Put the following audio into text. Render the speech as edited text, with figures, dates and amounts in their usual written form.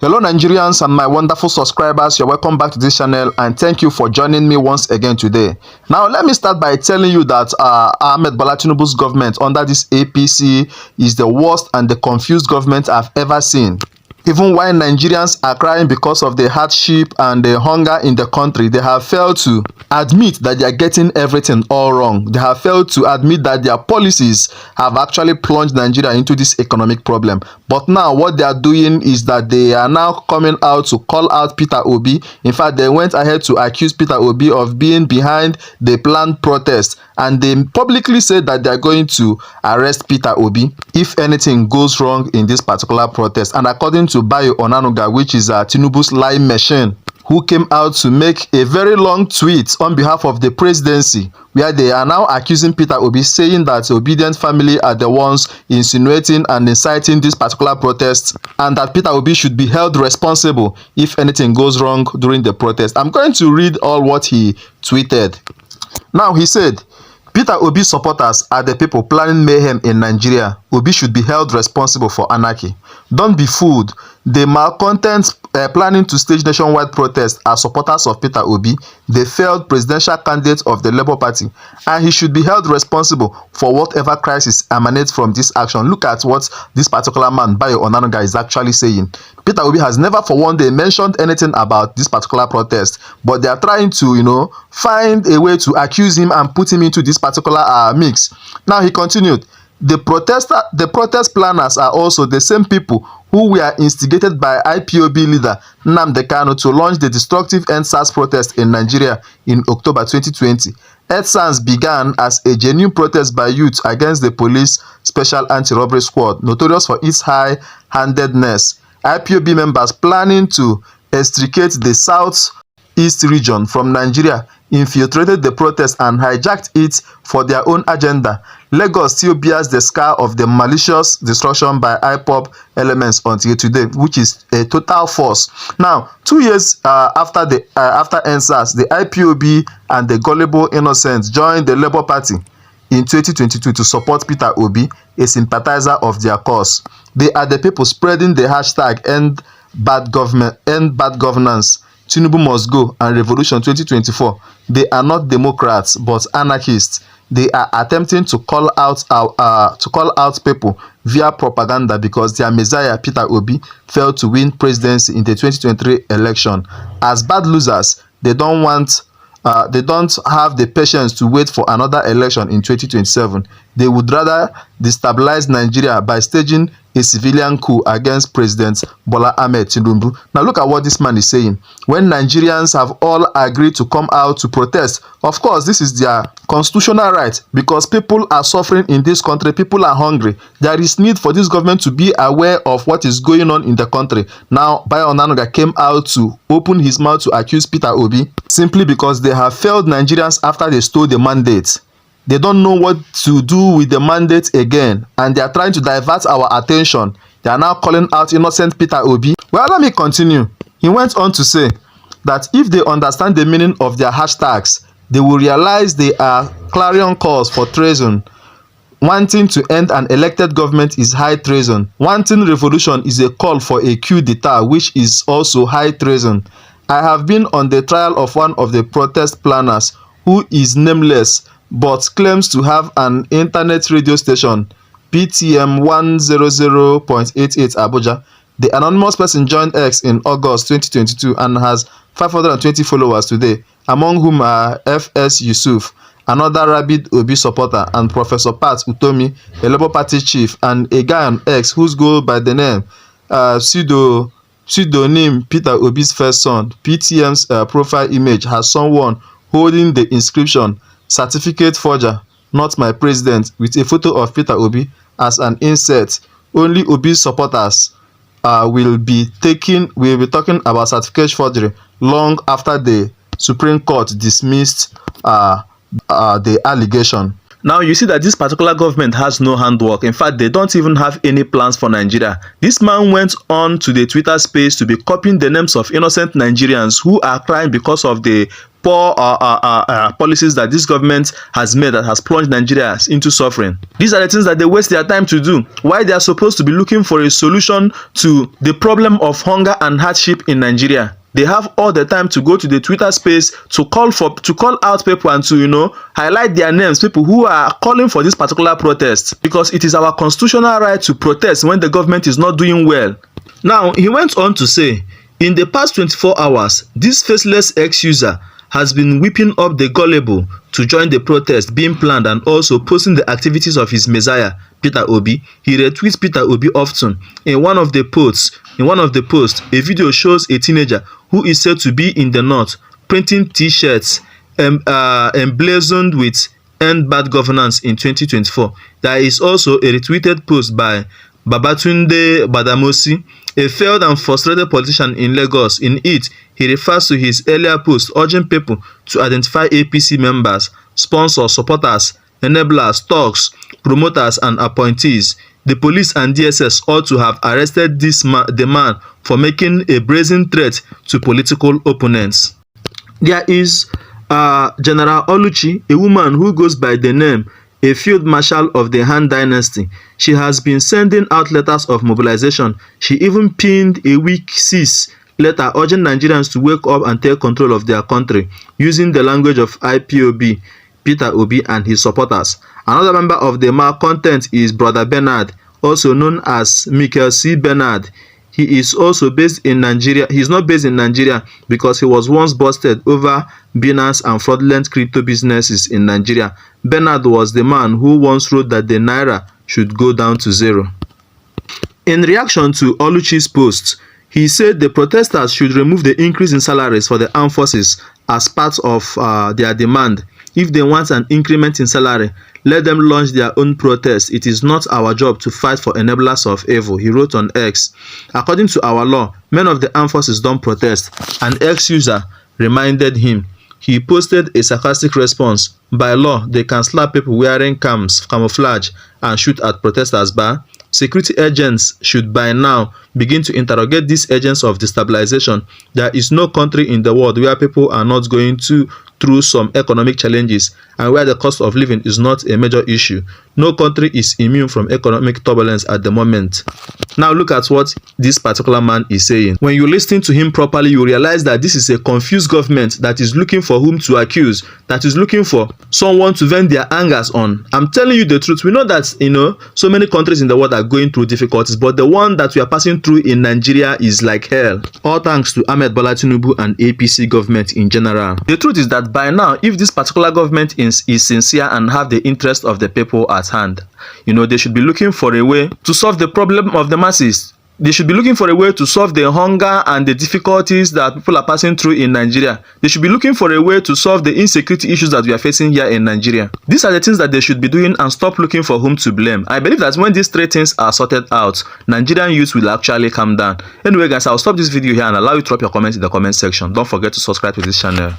Hello Nigerians and my wonderful subscribers, you're welcome back to this channel and thank you for joining me once again today. Now let me start by telling you that Ahmed Bola Tinubu's government under this APC is the worst and the confused government I've ever seen. Even while Nigerians are crying because of the hardship and the hunger in the country, they have failed to admit that they are getting everything all wrong. They have failed to admit that their policies have actually plunged Nigeria into this economic problem. But now what they are doing is that they are now coming out to call out Peter Obi. In fact, they went ahead to accuse Peter Obi of being behind the planned protest. And they publicly said that they are going to arrest Peter Obi if anything goes wrong in this particular protest. And according to Bayo Onanuga, which is Tinubu's lying machine, who came out to make a very long tweet on behalf of the presidency, where they are now accusing Peter Obi, saying that the Obedient family are the ones insinuating and inciting this particular protest, and that Peter Obi should be held responsible if anything goes wrong during the protest. I'm going to read all what he tweeted. Now he said, Peter Obi supporters are the people planning mayhem in Nigeria. Obi should be held responsible for anarchy. Don't be fooled. The malcontents planning to stage nationwide protests are supporters of Peter Obi, the failed presidential candidate of the Labour Party, and he should be held responsible for whatever crisis emanates from this action. Look at what this particular man, Bayo Onanuga, is actually saying. Peter Obi has never for one day mentioned anything about this particular protest, but they are trying to, find a way to accuse him and put him into this particular mix. Now he continued, the protest planners are also the same people who were instigated by IPOB leader Nnamdi Kanu to launch the destructive EndSARS protest in Nigeria in October 2020. EndSARS began as a genuine protest by youth against the police special anti-robbery squad, notorious for its high-handedness. IPOB members planning to extricate the southeast region from Nigeria infiltrated the protest and hijacked it for their own agenda. Lagos still bears the scar of the malicious destruction by IPOB elements until today, which is a total force. Now, 2 years after EndSARS, the IPOB and the gullible innocents joined the Labour Party in 2022 to support Peter Obi, a sympathizer of their cause. They are the people spreading the hashtag End Bad Governance, Tinubu must go, and Revolution 2024. They are not Democrats but anarchists. They are attempting to call out people via propaganda because their messiah Peter Obi failed to win presidency in the 2023 election. As bad losers, they don't have the patience to wait for another election in 2027. They would rather destabilize Nigeria by staging a civilian coup against President Bola Ahmed Tinubu. Now look at what this man is saying. When Nigerians have all agreed to come out to protest, of course this is their constitutional right, because people are suffering in this country, people are hungry. There is need for this government to be aware of what is going on in the country. Now Bayo Onanuga came out to open his mouth to accuse Peter Obi simply because they have failed Nigerians after they stole the mandate. They don't know what to do with the mandate again, and they are trying to divert our attention. They are now calling out innocent Peter Obi. Well, let me continue. He went on to say that if they understand the meaning of their hashtags, they will realize they are clarion calls for treason. Wanting to end an elected government is high treason. Wanting revolution is a call for a coup d'etat, which is also high treason. I have been on the trial of one of the protest planners who is nameless but claims to have an internet radio station, PTM 100.88 Abuja. The anonymous person joined X in August 2022 and has 520 followers today, among whom are FS Yusuf, another rabid Obi supporter, and Professor Pat Utomi, a Labour Party chief, and a guy on X whose goes by the name pseudonym Peter Obi's first son. PTM's profile image has someone holding the inscription "Certificate forger, not my president," with a photo of Peter Obi as an insert. Only Obi's supporters will be talking about certificate forgery long after the Supreme Court dismissed the allegation. Now you see that this particular government has no handwork. In fact, they don't even have any plans for Nigeria. This man went on to the Twitter space to be copying the names of innocent Nigerians who are crying because of the poor policies that this government has made that has plunged Nigerians into suffering. These are the things that they waste their time to do, while they are supposed to be looking for a solution to the problem of hunger and hardship in Nigeria. They have all the time to go to the Twitter space to call out people and to highlight their names, people who are calling for this particular protest, because it is our constitutional right to protest when the government is not doing well. Now, he went on to say, in the past 24 hours, this faceless ex-user has been whipping up the gullible to join the protest being planned and also posting the activities of his messiah, Peter Obi. He retweets Peter Obi often. In one of the posts, a video shows a teenager who is said to be in the north printing t-shirts emblazoned with "End Bad Governance in 2024. There is also a retweeted post by Babatunde Badamosi, a failed and frustrated politician in Lagos. In it, he refers to his earlier post urging people to identify APC members, sponsors, supporters, enablers, thugs, promoters, and appointees. The police and DSS ought to have arrested the man for making a brazen threat to political opponents. There is General Oluchi, a woman who goes by the name a field marshal of the Han dynasty. She has been sending out letters of mobilization. She even pinned a week 6 letter urging Nigerians to wake up and take control of their country, using the language of IPOB, Peter Obi, and his supporters. Another member of the malcontent is Brother Bernard, also known as Michael C. Bernard. He is also based in Nigeria. He is not based in Nigeria because he was once busted over Binance and fraudulent crypto businesses in Nigeria. Bernard was the man who once wrote that the Naira should go down to 0. In reaction to Oluchi's post, he said the protesters should remove the increase in salaries for the armed forces as part of their demand. If they want an increment in salary, let them launch their own protest. It is not our job to fight for enablers of evil, he wrote on X. According to our law, men of the armed forces don't protest. An ex-user reminded him. He posted a sarcastic response. By law, they can slap people wearing camouflage and shoot at protesters, but security agents should by now begin to interrogate these agents of destabilization. There is no country in the world where people are not going through some economic challenges and where the cost of living is not a major issue. No country is immune from economic turbulence at the moment. Now look at what this particular man is saying. When you listen to him properly, you realize that this is a confused government that is looking for whom to accuse, that is looking for someone to vent their angers on. I'm telling you the truth. We know that, so many countries in the world are going through difficulties, but the one that we are passing through in Nigeria is like hell. All thanks to Ahmed Bola Tinubu and APC government in general. The truth is that by now, if this particular government is sincere and have the interest of the people at hand, they should be looking for a way to solve the problem of the masses. They should be looking for a way to solve the hunger and the difficulties that people are passing through in Nigeria. They should be looking for a way to solve the insecurity issues that we are facing here in Nigeria. These are the things that they should be doing and stop looking for whom to blame. I believe that when these 3 things are sorted out, Nigerian youth will actually calm down. Anyway guys, I'll stop this video here and allow you to drop your comments in the comment section. Don't forget to subscribe to this channel.